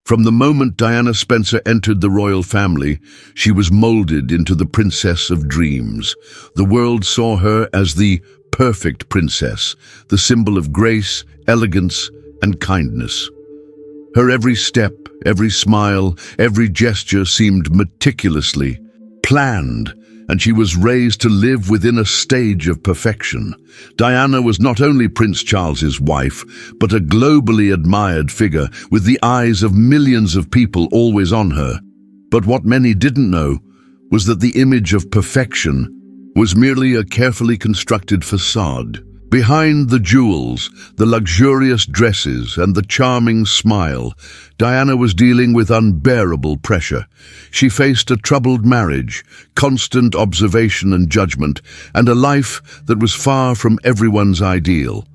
From the moment Diana Spencer entered the royal family, she was molded into the princess of dreams. The world saw her as the perfect princess, the symbol of grace, elegance, and kindness. Her every step, every smile, every gesture seemed meticulously planned, and she was raised to live within a stage of perfection. Diana was not only Prince Charles's wife, but a globally admired figure with the eyes of millions of people always on her. But what many didn't know was that the image of perfection was merely a carefully constructed facade. Behind the jewels, the luxurious dresses, and the charming smile, Diana was dealing with unbearable pressure. She faced a troubled marriage, constant observation and judgment, and a life that was far from everyone's ideal.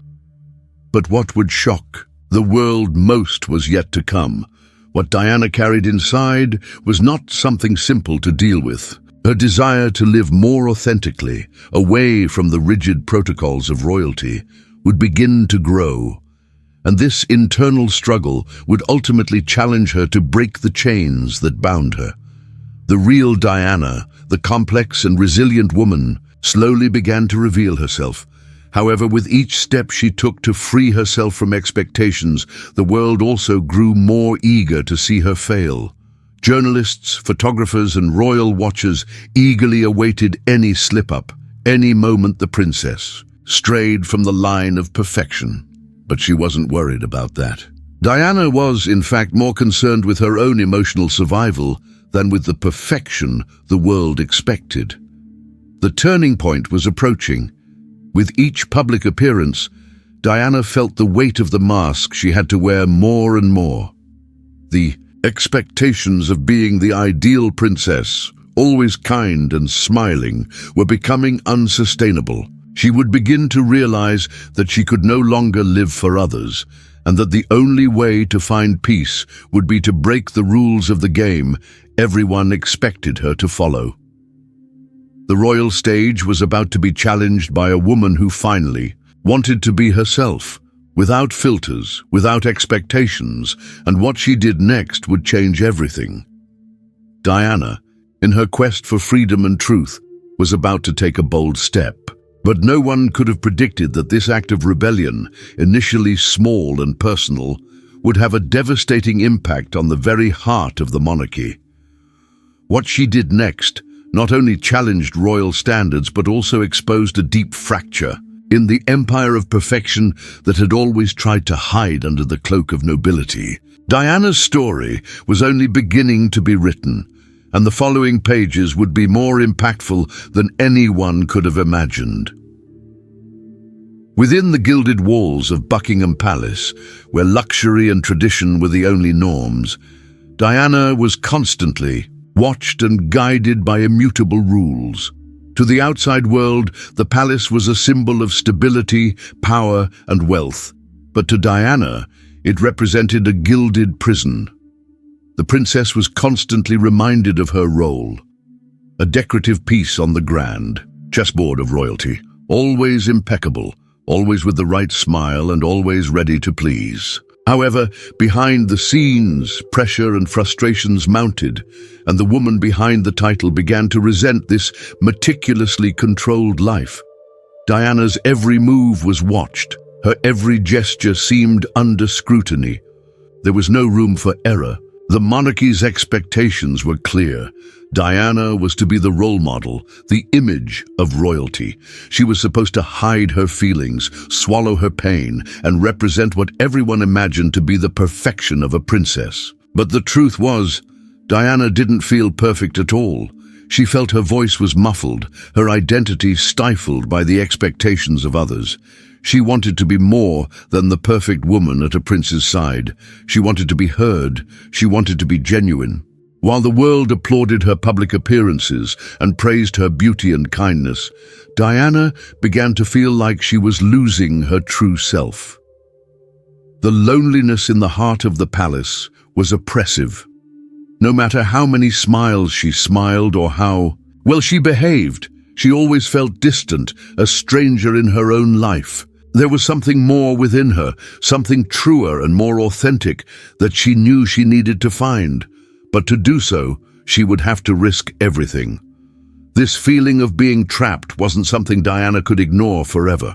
But what would shock the world most was yet to come. What Diana carried inside was not something simple to deal with. Her desire to live more authentically, away from the rigid protocols of royalty, would begin to grow. And this internal struggle would ultimately challenge her to break the chains that bound her. The real Diana, the complex and resilient woman, slowly began to reveal herself. However, with each step she took to free herself from expectations, the world also grew more eager to see her fail. Journalists, photographers, and royal watchers eagerly awaited any slip-up, any moment the princess strayed from the line of perfection. But she wasn't worried about that. Diana was, in fact, more concerned with her own emotional survival than with the perfection the world expected. The turning point was approaching. With each public appearance, Diana felt the weight of the mask she had to wear more and more. The expectations of being the ideal princess, always kind and smiling, were becoming unsustainable. She would begin to realize that she could no longer live for others, and that the only way to find peace would be to break the rules of the game everyone expected her to follow. The royal stage was about to be challenged by a woman who finally wanted to be herself, without filters, without expectations, and what she did next would change everything. Diana, in her quest for freedom and truth, was about to take a bold step. But no one could have predicted that this act of rebellion, initially small and personal, would have a devastating impact on the very heart of the monarchy. What she did next not only challenged royal standards but also exposed a deep fracture in the empire of perfection that had always tried to hide under the cloak of nobility. Diana's story was only beginning to be written, and the following pages would be more impactful than anyone could have imagined. Within the gilded walls of Buckingham Palace, where luxury and tradition were the only norms, Diana was constantly watched and guided by immutable rules. To the outside world, the palace was a symbol of stability, power, and wealth. But to Diana, it represented a gilded prison. The princess was constantly reminded of her role, a decorative piece on the grand chessboard of royalty, always impeccable, always with the right smile, and always ready to please. However, behind the scenes, pressure and frustrations mounted, and the woman behind the title began to resent this meticulously controlled life. Diana's every move was watched. Her every gesture seemed under scrutiny. There was no room for error. The monarchy's expectations were clear. Diana was to be the role model, the image of royalty. She was supposed to hide her feelings, swallow her pain, and represent what everyone imagined to be the perfection of a princess. But the truth was, Diana didn't feel perfect at all. She felt her voice was muffled, her identity stifled by the expectations of others. She wanted to be more than the perfect woman at a prince's side. She wanted to be heard. She wanted to be genuine. While the world applauded her public appearances and praised her beauty and kindness, Diana began to feel like she was losing her true self. The loneliness in the heart of the palace was oppressive. No matter how many smiles she smiled or how well she behaved, she always felt distant, a stranger in her own life. There was something more within her, something truer and more authentic that she knew she needed to find. But to do so, she would have to risk everything. This feeling of being trapped wasn't something Diana could ignore forever.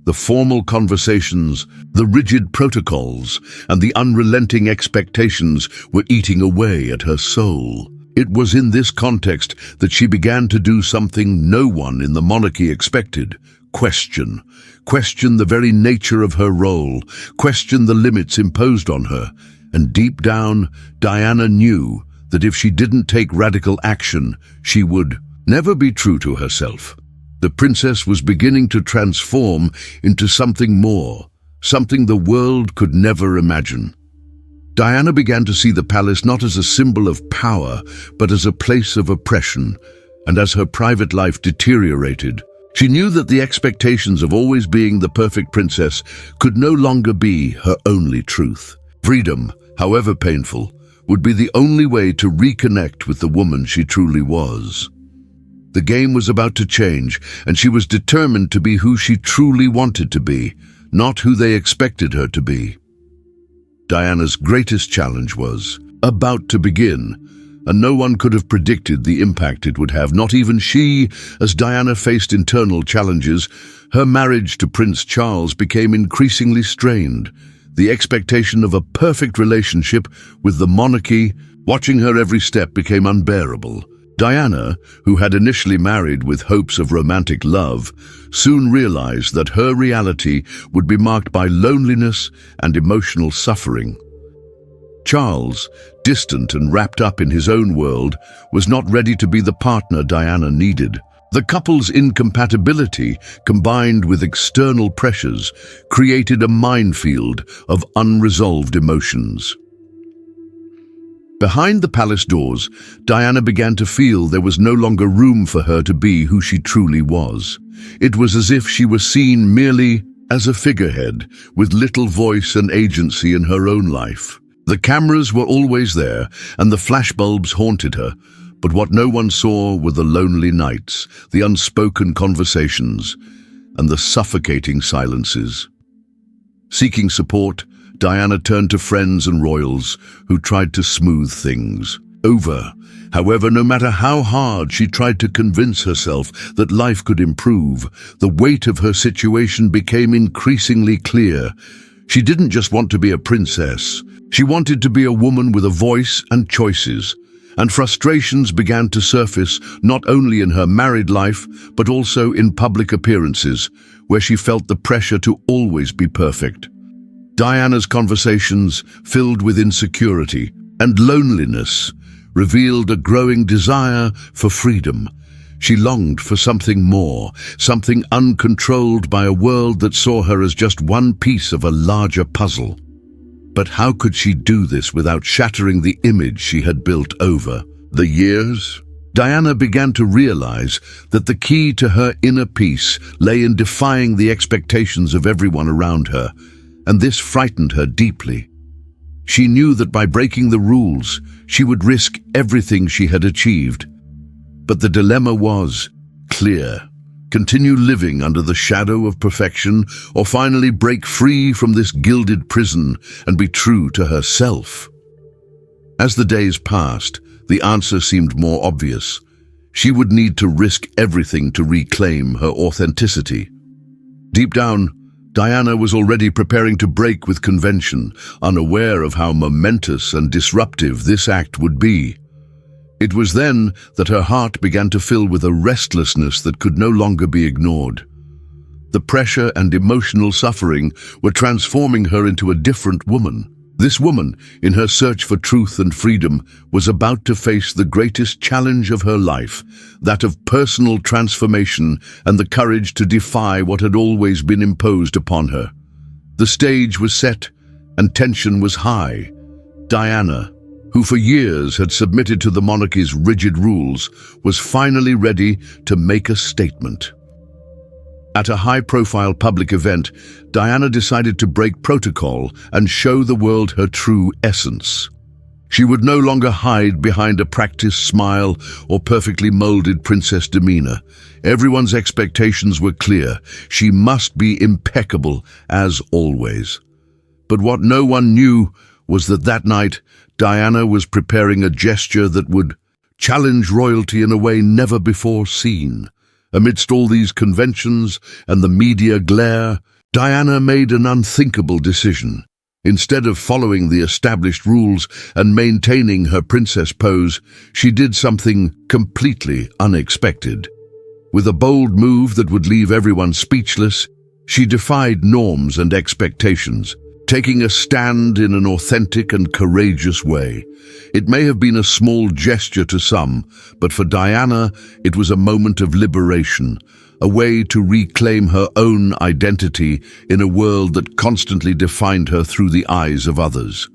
The formal conversations, the rigid protocols, and the unrelenting expectations were eating away at her soul. It was in this context that she began to do something no one in the monarchy expected. Question the very nature of her role, question the limits imposed on her. And deep down, Diana knew that if she didn't take radical action, she would never be true to herself. The princess was beginning to transform into something more, something the world could never imagine. Diana began to see the palace not as a symbol of power, but as a place of oppression, and as her private life deteriorated, she knew that the expectations of always being the perfect princess could no longer be her only truth. Freedom, however painful, would be the only way to reconnect with the woman she truly was. The game was about to change, and she was determined to be who she truly wanted to be, not who they expected her to be. Diana's greatest challenge was about to begin, and no one could have predicted the impact it would have, not even she. As Diana faced internal challenges, her marriage to Prince Charles became increasingly strained. The expectation of a perfect relationship with the monarchy, watching her every step, became unbearable. Diana, who had initially married with hopes of romantic love, soon realized that her reality would be marked by loneliness and emotional suffering. Charles, distant and wrapped up in his own world, was not ready to be the partner Diana needed. The couple's incompatibility, combined with external pressures, created a minefield of unresolved emotions. Behind the palace doors, Diana began to feel there was no longer room for her to be who she truly was. It was as if she was seen merely as a figurehead, with little voice and agency in her own life. The cameras were always there, and the flashbulbs haunted her, but what no one saw were the lonely nights, the unspoken conversations, and the suffocating silences. Seeking support, Diana turned to friends and royals who tried to smooth things over. However, no matter how hard she tried to convince herself that life could improve, the weight of her situation became increasingly clear. She didn't just want to be a princess. She wanted to be a woman with a voice and choices. And frustrations began to surface not only in her married life, but also in public appearances, where she felt the pressure to always be perfect. Diana's conversations, filled with insecurity and loneliness, revealed a growing desire for freedom. She longed for something more, something uncontrolled by a world that saw her as just one piece of a larger puzzle. But how could she do this without shattering the image she had built over the years? Diana began to realize that the key to her inner peace lay in defying the expectations of everyone around her, and this frightened her deeply. She knew that by breaking the rules, she would risk everything she had achieved. But the dilemma was clear. Continue living under the shadow of perfection, or finally break free from this gilded prison and be true to herself? As the days passed, the answer seemed more obvious. She would need to risk everything to reclaim her authenticity. Deep down, Diana was already preparing to break with convention, unaware of how momentous and disruptive this act would be. It was then that her heart began to fill with a restlessness that could no longer be ignored. The pressure and emotional suffering were transforming her into a different woman. This woman, in her search for truth and freedom, was about to face the greatest challenge of her life, that of personal transformation and the courage to defy what had always been imposed upon her. The stage was set, and tension was high. Diana, who for years had submitted to the monarchy's rigid rules, was finally ready to make a statement. At a high-profile public event, Diana decided to break protocol and show the world her true essence. She would no longer hide behind a practiced smile or perfectly molded princess demeanor. Everyone's expectations were clear. She must be impeccable, as always. But what no one knew was that night, Diana was preparing a gesture that would challenge royalty in a way never before seen. Amidst all these conventions and the media glare, Diana made an unthinkable decision. Instead of following the established rules and maintaining her princess pose, she did something completely unexpected. With a bold move that would leave everyone speechless, she defied norms and expectations, taking a stand in an authentic and courageous way. It may have been a small gesture to some, but for Diana, it was a moment of liberation, a way to reclaim her own identity in a world that constantly defined her through the eyes of others.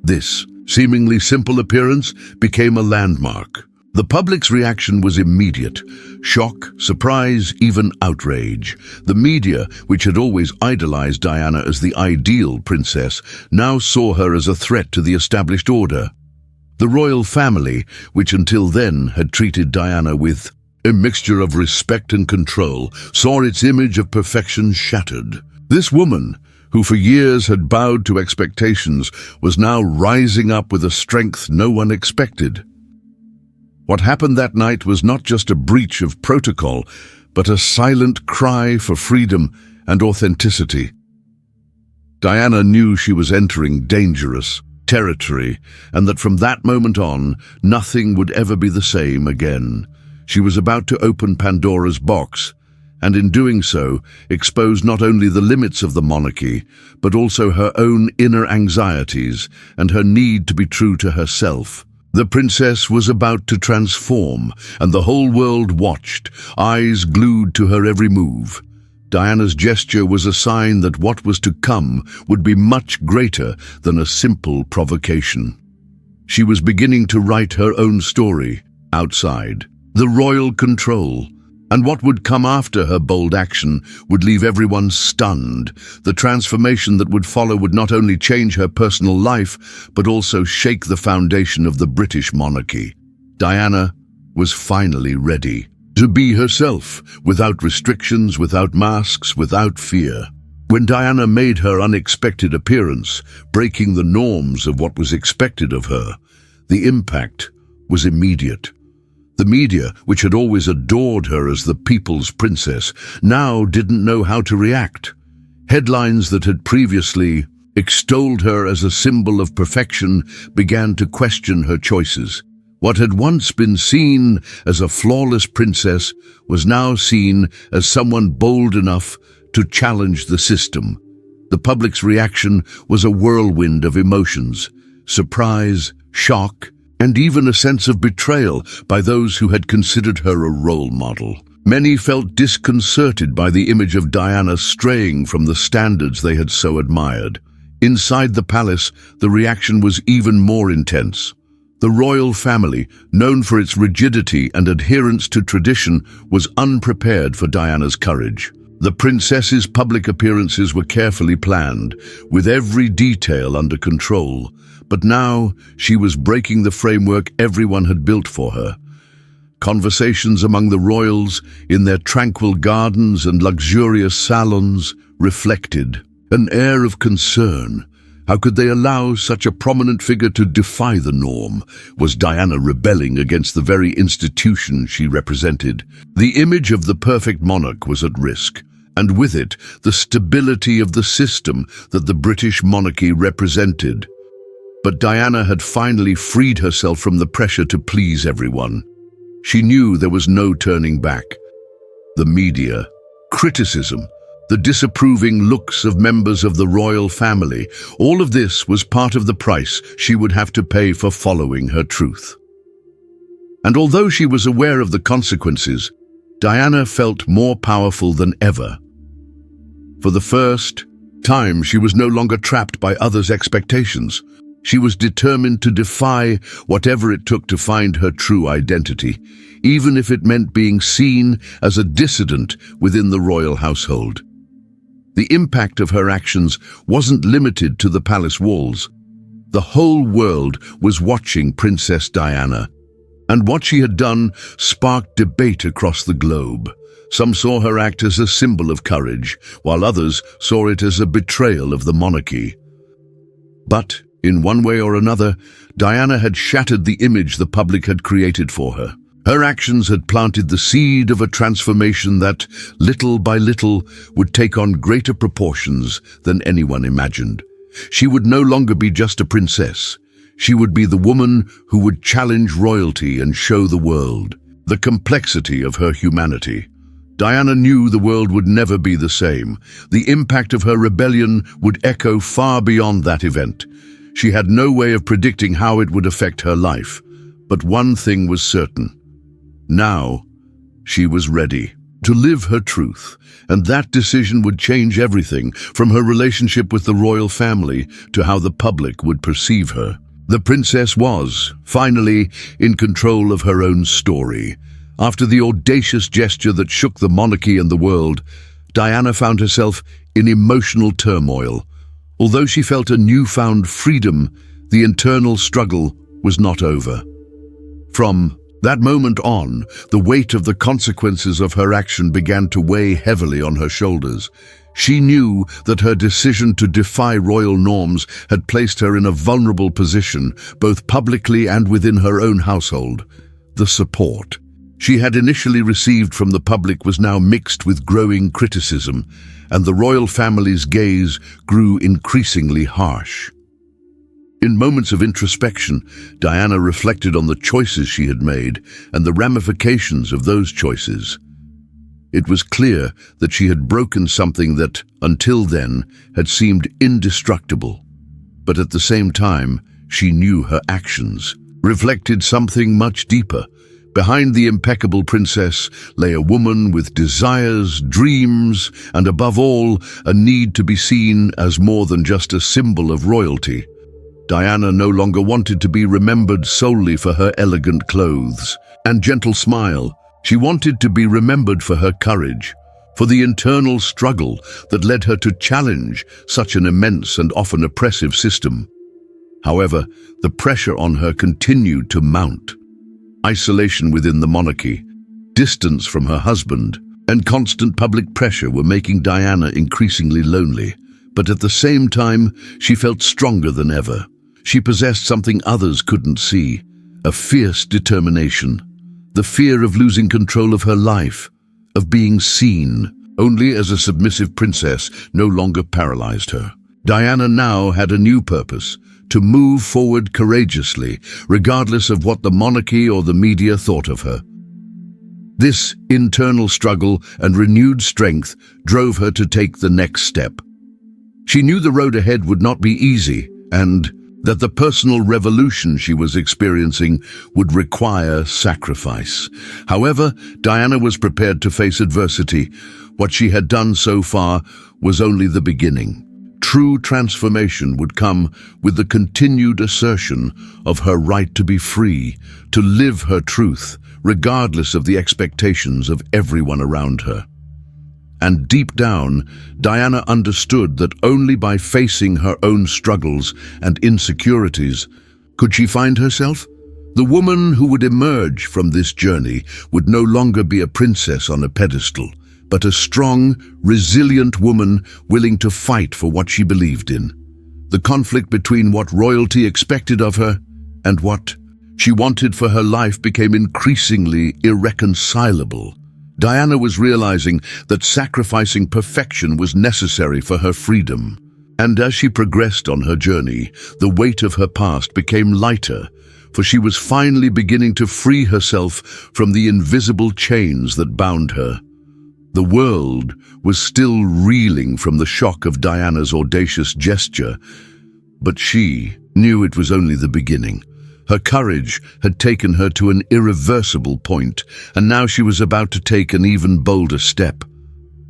This seemingly simple appearance became a landmark. The public's reaction was immediate: shock, surprise, even outrage. The media, which had always idolized Diana as the ideal princess, now saw her as a threat to the established order. The royal family, which until then had treated Diana with a mixture of respect and control, saw its image of perfection shattered. This woman, who for years had bowed to expectations, was now rising up with a strength no one expected. What happened that night was not just a breach of protocol, but a silent cry for freedom and authenticity. Diana knew she was entering dangerous territory, and that from that moment on, nothing would ever be the same again. She was about to open Pandora's box, and in doing so, expose not only the limits of the monarchy, but also her own inner anxieties and her need to be true to herself. The princess was about to transform, and the whole world watched, eyes glued to her every move. Diana's gesture was a sign that what was to come would be much greater than a simple provocation. She was beginning to write her own story outside, the royal control, and what would come after her bold action would leave everyone stunned. The transformation that would follow would not only change her personal life, but also shake the foundation of the British monarchy. Diana was finally ready to be herself, without restrictions, without masks, without fear. When Diana made her unexpected appearance, breaking the norms of what was expected of her, the impact was immediate. The media, which had always adored her as the people's princess, now didn't know how to react. Headlines that had previously extolled her as a symbol of perfection began to question her choices. What had once been seen as a flawless princess was now seen as someone bold enough to challenge the system. The public's reaction was a whirlwind of emotions: surprise, shock, and even a sense of betrayal by those who had considered her a role model. Many felt disconcerted by the image of Diana straying from the standards they had so admired. Inside the palace, the reaction was even more intense. The royal family, known for its rigidity and adherence to tradition, was unprepared for Diana's courage. The princess's public appearances were carefully planned, with every detail under control. But now she was breaking the framework everyone had built for her. Conversations among the royals, in their tranquil gardens and luxurious salons, reflected an air of concern. How could they allow such a prominent figure to defy the norm? Was Diana rebelling against the very institution she represented? The image of the perfect monarch was at risk, and with it, the stability of the system that the British monarchy represented. But Diana had finally freed herself from the pressure to please everyone. She knew there was no turning back. The media, criticism, the disapproving looks of members of the royal family, all of this was part of the price she would have to pay for following her truth. And although she was aware of the consequences, Diana felt more powerful than ever. For the first time, she was no longer trapped by others' expectations. She was determined to defy whatever it took to find her true identity, even if it meant being seen as a dissident within the royal household. The impact of her actions wasn't limited to the palace walls. The whole world was watching Princess Diana, and what she had done sparked debate across the globe. Some saw her act as a symbol of courage, while others saw it as a betrayal of the monarchy. But, in one way or another, Diana had shattered the image the public had created for her. Her actions had planted the seed of a transformation that, little by little, would take on greater proportions than anyone imagined. She would no longer be just a princess. She would be the woman who would challenge royalty and show the world the complexity of her humanity. Diana knew the world would never be the same. The impact of her rebellion would echo far beyond that event. She had no way of predicting how it would affect her life. But one thing was certain. Now, she was ready to live her truth, and that decision would change everything, from her relationship with the royal family to how the public would perceive her. The princess was, finally, in control of her own story. After the audacious gesture that shook the monarchy and the world, Diana found herself in emotional turmoil. Although she felt a newfound freedom, the internal struggle was not over. From that moment on, the weight of the consequences of her action began to weigh heavily on her shoulders. She knew that her decision to defy royal norms had placed her in a vulnerable position, both publicly and within her own household. The support she had initially received from the public was now mixed with growing criticism, and the royal family's gaze grew increasingly harsh. In moments of introspection, Diana reflected on the choices she had made and the ramifications of those choices. It was clear that she had broken something that, until then, had seemed indestructible. But at the same time, she knew her actions reflected something much deeper. Behind the impeccable princess lay a woman with desires, dreams, and above all, a need to be seen as more than just a symbol of royalty. Diana no longer wanted to be remembered solely for her elegant clothes and gentle smile. She wanted to be remembered for her courage, for the internal struggle that led her to challenge such an immense and often oppressive system. However, the pressure on her continued to mount. Isolation within the monarchy, distance from her husband, and constant public pressure were making Diana increasingly lonely. But at the same time, she felt stronger than ever. She possessed something others couldn't see, a fierce determination. The fear of losing control of her life, of being seen only as a submissive princess, no longer paralyzed her. Diana now had a new purpose: to move forward courageously, regardless of what the monarchy or the media thought of her. This internal struggle and renewed strength drove her to take the next step. She knew the road ahead would not be easy, and that the personal revolution she was experiencing would require sacrifice. However, Diana was prepared to face adversity. What she had done so far was only the beginning. True transformation would come with the continued assertion of her right to be free, to live her truth, regardless of the expectations of everyone around her. And deep down, Diana understood that only by facing her own struggles and insecurities could she find herself. The woman who would emerge from this journey would no longer be a princess on a pedestal, but a strong, resilient woman willing to fight for what she believed in. The conflict between what royalty expected of her and what she wanted for her life became increasingly irreconcilable. Diana was realizing that sacrificing perfection was necessary for her freedom. And as she progressed on her journey, the weight of her past became lighter, for she was finally beginning to free herself from the invisible chains that bound her. The world was still reeling from the shock of Diana's audacious gesture, but she knew it was only the beginning. Her courage had taken her to an irreversible point, and now she was about to take an even bolder step.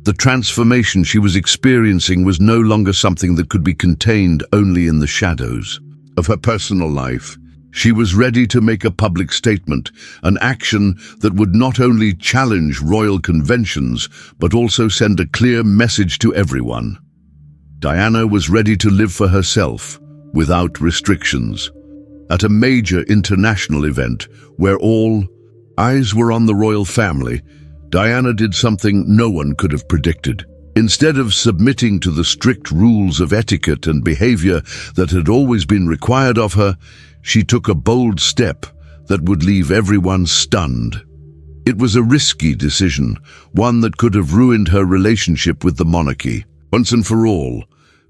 The transformation she was experiencing was no longer something that could be contained only in the shadows of her personal life. She was ready to make a public statement, an action that would not only challenge royal conventions, but also send a clear message to everyone. Diana was ready to live for herself, without restrictions. At a major international event where all eyes were on the royal family, Diana did something no one could have predicted. Instead of submitting to the strict rules of etiquette and behavior that had always been required of her, she took a bold step that would leave everyone stunned. It was a risky decision, one that could have ruined her relationship with the monarchy, once and for all.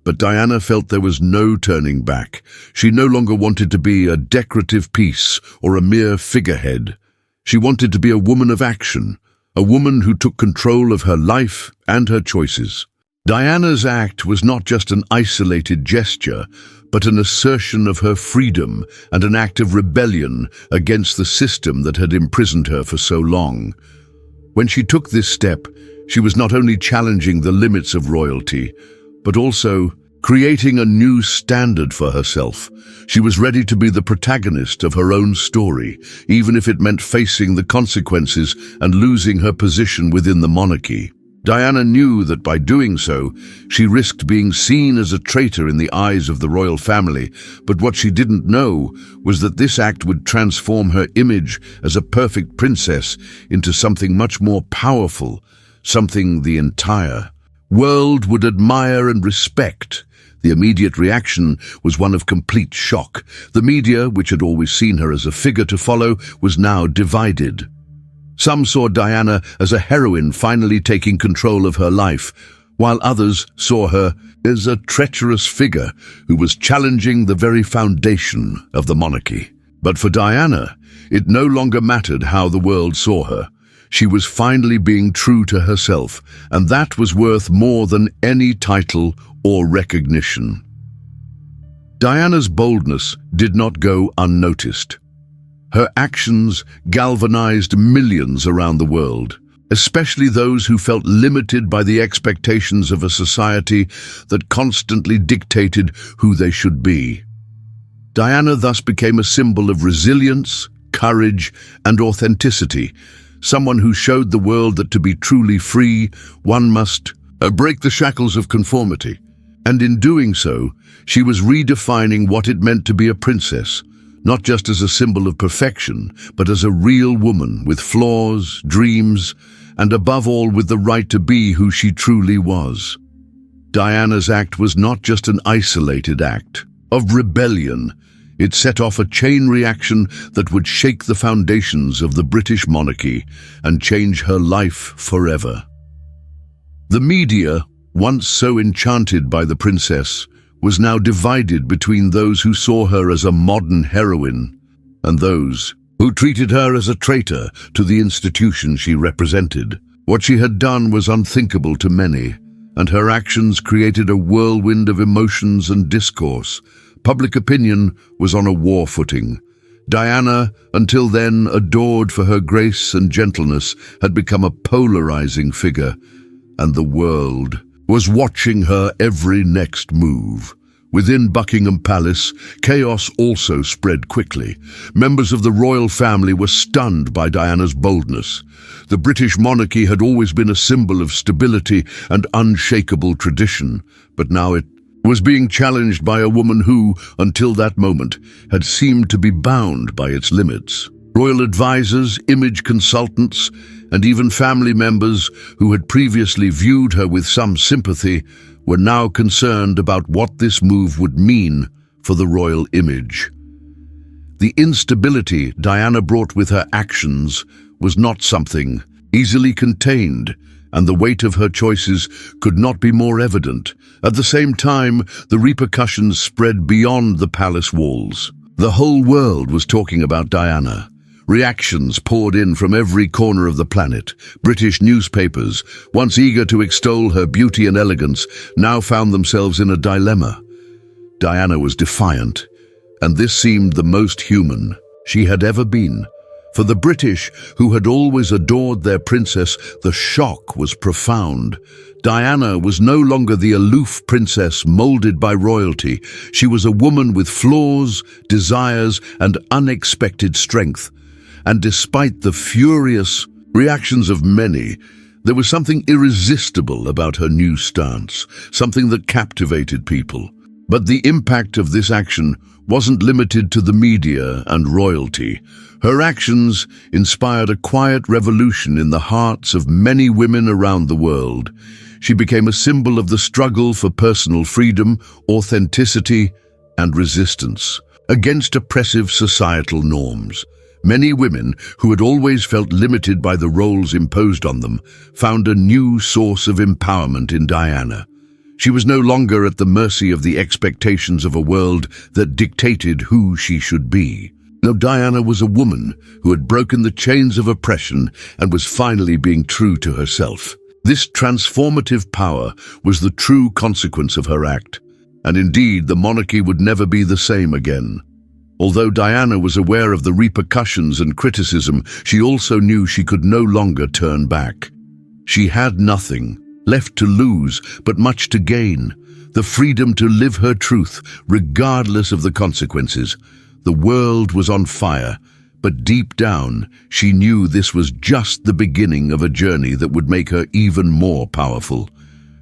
But Diana felt there was no turning back. She no longer wanted to be a decorative piece or a mere figurehead. She wanted to be a woman of action, a woman who took control of her life and her choices. Diana's act was not just an isolated gesture, but an assertion of her freedom and an act of rebellion against the system that had imprisoned her for so long. When she took this step, she was not only challenging the limits of royalty, but also creating a new standard for herself. She was ready to be the protagonist of her own story, even if it meant facing the consequences and losing her position within the monarchy. Diana knew that by doing so, she risked being seen as a traitor in the eyes of the royal family, but what she didn't know was that this act would transform her image as a perfect princess into something much more powerful, something the entire world would admire and respect. The immediate reaction was one of complete shock. The media, which had always seen her as a figure to follow, was now divided. Some saw Diana as a heroine finally taking control of her life, while others saw her as a treacherous figure who was challenging the very foundation of the monarchy. But for Diana, it no longer mattered how the world saw her. She was finally being true to herself, and that was worth more than any title or recognition. Diana's boldness did not go unnoticed. Her actions galvanized millions around the world, especially those who felt limited by the expectations of a society that constantly dictated who they should be. Diana thus became a symbol of resilience, courage, and authenticity, someone who showed the world that to be truly free, one must break the shackles of conformity. And in doing so, she was redefining what it meant to be a princess, not just as a symbol of perfection, but as a real woman with flaws, dreams, and above all with the right to be who she truly was. Diana's act was not just an isolated act of rebellion. It set off a chain reaction that would shake the foundations of the British monarchy and change her life forever. The media, once so enchanted by the princess, was now divided between those who saw her as a modern heroine and those who treated her as a traitor to the institution she represented. What she had done was unthinkable to many, and her actions created a whirlwind of emotions and discourse. Public opinion was on a war footing. Diana, until then adored for her grace and gentleness, had become a polarizing figure, and the world was watching her every next move. Within Buckingham Palace, chaos also spread quickly. Members of the royal family were stunned by Diana's boldness. The British monarchy had always been a symbol of stability and unshakable tradition, but now it was being challenged by a woman who, until that moment, had seemed to be bound by its limits. Royal advisors, image consultants, and even family members who had previously viewed her with some sympathy were now concerned about what this move would mean for the royal image. The instability Diana brought with her actions was not something easily contained, and the weight of her choices could not be more evident. At the same time, the repercussions spread beyond the palace walls. The whole world was talking about Diana. Reactions poured in from every corner of the planet. British newspapers, once eager to extol her beauty and elegance, now found themselves in a dilemma. Diana was defiant, and this seemed the most human she had ever been. For the British, who had always adored their princess, the shock was profound. Diana was no longer the aloof princess molded by royalty. She was a woman with flaws, desires, and unexpected strength. And despite the furious reactions of many, there was something irresistible about her new stance, something that captivated people. But the impact of this action wasn't limited to the media and royalty. Her actions inspired a quiet revolution in the hearts of many women around the world. She became a symbol of the struggle for personal freedom, authenticity, and resistance against oppressive societal norms. Many women, who had always felt limited by the roles imposed on them, found a new source of empowerment in Diana. She was no longer at the mercy of the expectations of a world that dictated who she should be. No, Diana was a woman who had broken the chains of oppression and was finally being true to herself. This transformative power was the true consequence of her act, and indeed the monarchy would never be the same again. Although Diana was aware of the repercussions and criticism, she also knew she could no longer turn back. She had nothing left to lose, but much to gain: the freedom to live her truth, regardless of the consequences. The world was on fire, but deep down, she knew this was just the beginning of a journey that would make her even more powerful.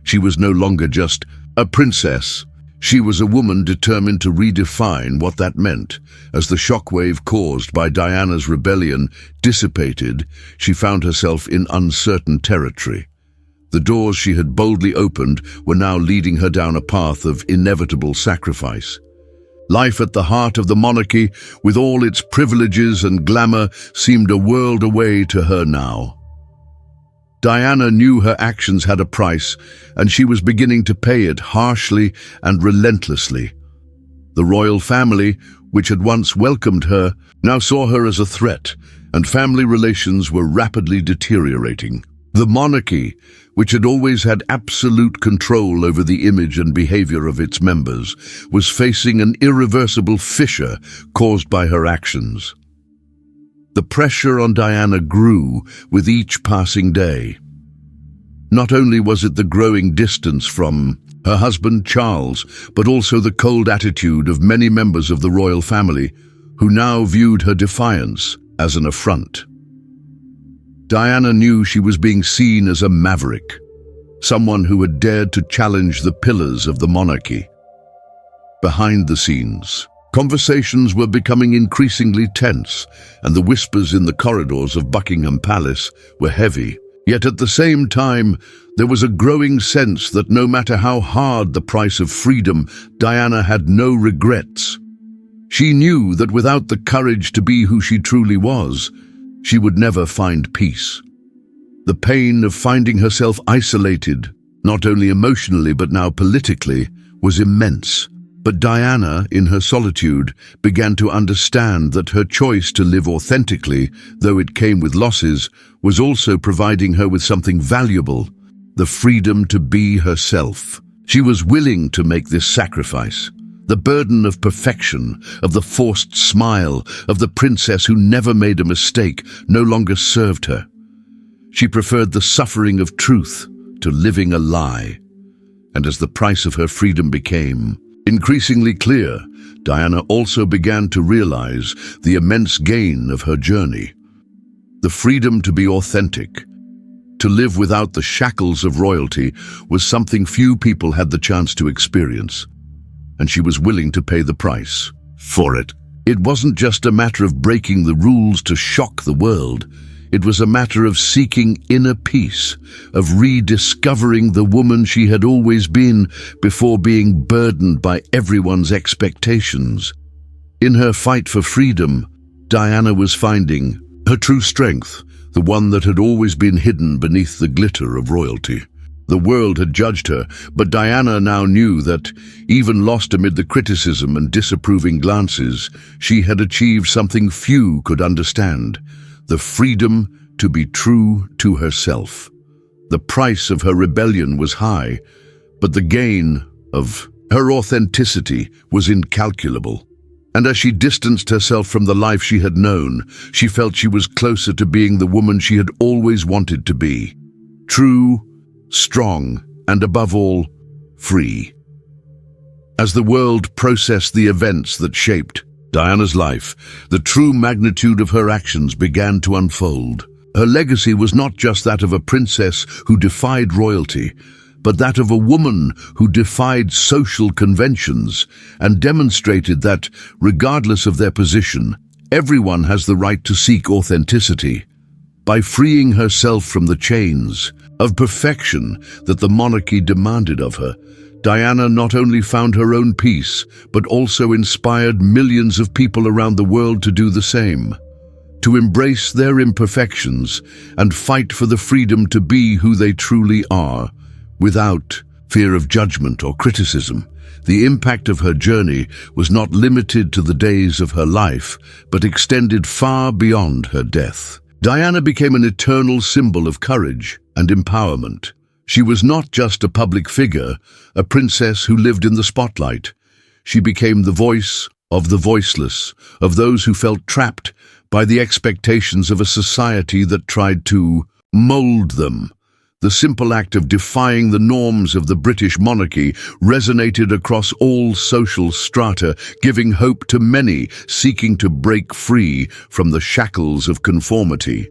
She was no longer just a princess. She was a woman determined to redefine what that meant. As the shockwave caused by Diana's rebellion dissipated, she found herself in uncertain territory. The doors she had boldly opened were now leading her down a path of inevitable sacrifice. Life at the heart of the monarchy, with all its privileges and glamour, seemed a world away to her now. Diana knew her actions had a price, and she was beginning to pay it harshly and relentlessly. The royal family, which had once welcomed her, now saw her as a threat, and family relations were rapidly deteriorating. The monarchy, which had always had absolute control over the image and behavior of its members, was facing an irreversible fissure caused by her actions. The pressure on Diana grew with each passing day. Not only was it the growing distance from her husband Charles, but also the cold attitude of many members of the royal family, who now viewed her defiance as an affront. Diana knew she was being seen as a maverick, someone who had dared to challenge the pillars of the monarchy. Behind the scenes, conversations were becoming increasingly tense, and the whispers in the corridors of Buckingham Palace were heavy. Yet at the same time, there was a growing sense that no matter how hard the price of freedom, Diana had no regrets. She knew that without the courage to be who she truly was, she would never find peace. The pain of finding herself isolated, not only emotionally but now politically, was immense. But Diana, in her solitude, began to understand that her choice to live authentically, though it came with losses, was also providing her with something valuable: the freedom to be herself. She was willing to make this sacrifice. The burden of perfection, of the forced smile, of the princess who never made a mistake, no longer served her. She preferred the suffering of truth to living a lie. And as the price of her freedom became increasingly clear, Diana also began to realize the immense gain of her journey. The freedom to be authentic, to live without the shackles of royalty, was something few people had the chance to experience, and she was willing to pay the price for it. It wasn't just a matter of breaking the rules to shock the world. It was a matter of seeking inner peace, of rediscovering the woman she had always been before being burdened by everyone's expectations. In her fight for freedom, Diana was finding her true strength, the one that had always been hidden beneath the glitter of royalty. The world had judged her, but Diana now knew that, even lost amid the criticism and disapproving glances, she had achieved something few could understand: the freedom to be true to herself. The price of her rebellion was high, but the gain of her authenticity was incalculable. And as she distanced herself from the life she had known, she felt she was closer to being the woman she had always wanted to be: true, strong, and above all, free. As the world processed the events that shaped Diana's life, the true magnitude of her actions began to unfold. Her legacy was not just that of a princess who defied royalty, but that of a woman who defied social conventions and demonstrated that, regardless of their position, everyone has the right to seek authenticity. By freeing herself from the chains of perfection that the monarchy demanded of her, Diana not only found her own peace, but also inspired millions of people around the world to do the same, to embrace their imperfections and fight for the freedom to be who they truly are, without fear of judgment or criticism. The impact of her journey was not limited to the days of her life, but extended far beyond her death. Diana became an eternal symbol of courage and empowerment. She was not just a public figure, a princess who lived in the spotlight. She became the voice of the voiceless, of those who felt trapped by the expectations of a society that tried to mold them. The simple act of defying the norms of the British monarchy resonated across all social strata, giving hope to many seeking to break free from the shackles of conformity.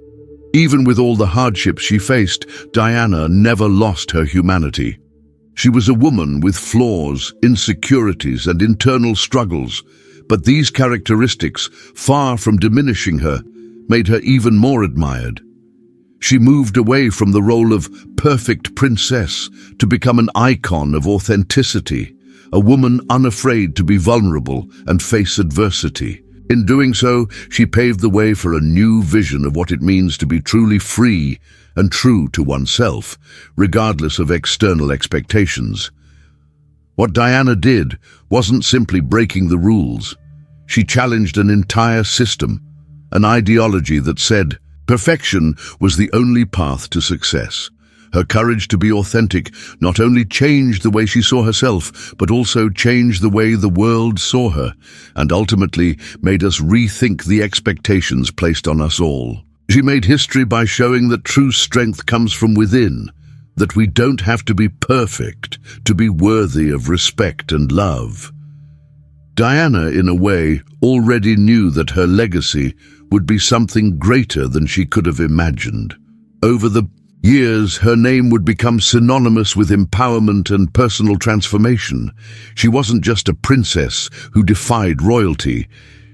Even with all the hardships she faced, Diana never lost her humanity. She was a woman with flaws, insecurities, and internal struggles, but these characteristics, far from diminishing her, made her even more admired. She moved away from the role of perfect princess to become an icon of authenticity, a woman unafraid to be vulnerable and face adversity. In doing so, she paved the way for a new vision of what it means to be truly free and true to oneself, regardless of external expectations. What Diana did wasn't simply breaking the rules. She challenged an entire system, an ideology that said perfection was the only path to success. Her courage to be authentic not only changed the way she saw herself, but also changed the way the world saw her, and ultimately made us rethink the expectations placed on us all. She made history by showing that true strength comes from within, that we don't have to be perfect to be worthy of respect and love. Diana, in a way, already knew that her legacy would be something greater than she could have imagined. Over the years, her name would become synonymous with empowerment and personal transformation. She wasn't just a princess who defied royalty.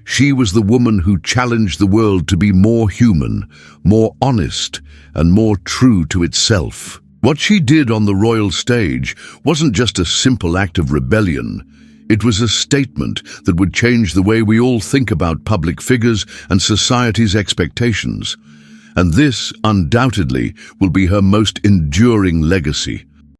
She was the woman who challenged the world to be more human, more honest, and more true to itself. What she did on the royal stage wasn't just a simple act of rebellion. It was a statement that would change the way we all think about public figures and society's expectations. And this, undoubtedly, will be her most enduring legacy.